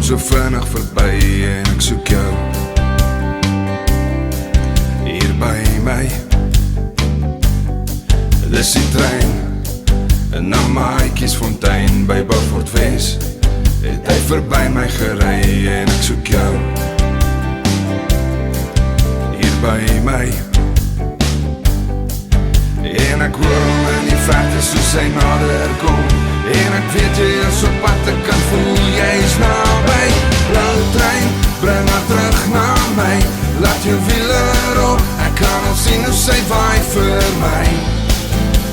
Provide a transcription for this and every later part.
so vinnig verby en ek soek jou hier by my. Dis die trein na Maatjiesfontein by Beaufort Wes. Het hy verby my gery en ek soek jou hier by my. En ek hoor hom in die verte soos hy nader kom. En ek weet jy is op pad, ek kan voel jy is naby. Blauw trein, bring haar terug na my. Laat jou wiele op, ek kan al sien hoe sy waai vir my.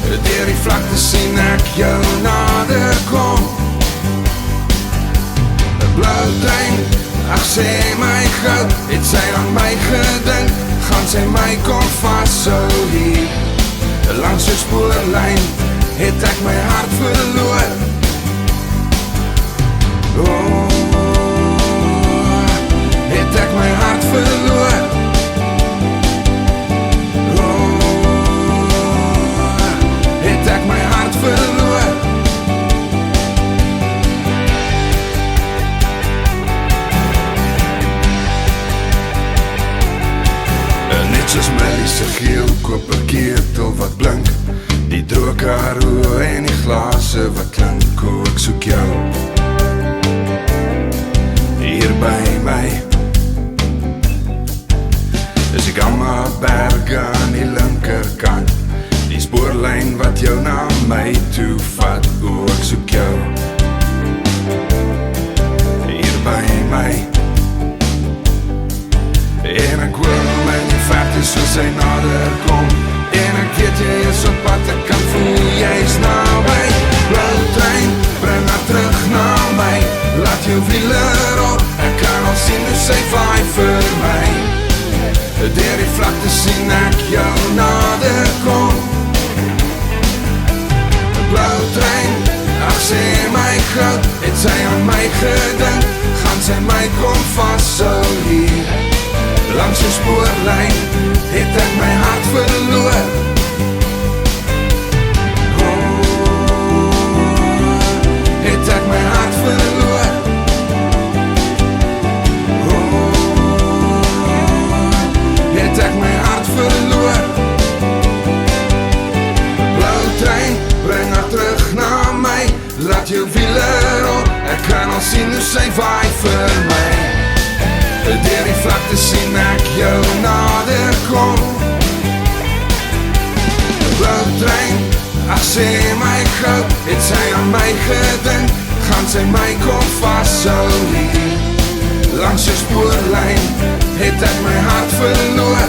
Deur die vlakte sien ek jou nader kom. Blauw trein, ag sê my gou, het sy aan my gedink, gaan sy my kom vasthou hier. Langs jou spoorlyn het ek my hart verloor. Oh, het ek my hart verloor. Oh, het ek my hart verloor. Net soos Melly se geel koperketel wat blink, die droë Karoo en die glase wat klink, o ek soek jou hier by my. Is die Gammaberg aan die linkerkant, die spoorlyn wat jou na my toe vat, o ek soek jou hier by my. En ek hoor hom in die verte soos hy nader kom. En ek weet jy is op pad, ek kan voel jy is naby. Blauw trein, bring haar terug na my. Laat jou wiele op, ek kan al sien hoe sy vaai vir my. Deur die vlakte sien ek jou nader kom. Blauw trein, ag sê my gou, het sy aan my gedink, gaan sy my kom vasthou hier. Langs jou spoorlyn het ek my hart verloor. Oh, het ek my hart verloor. Oh, het ek my hart verloor. Blauw trein, bring haar terug na my. Laat jou wiele op, ek kan al sien hoe sy waai vir my. Deur die vlakte sien ek jou nader kom. Blauw trein, ag sê my gou, het sy aan my gedink, gaan sy my kom vasthou hier. Langs jou spoorlyn het ek my hart verloor.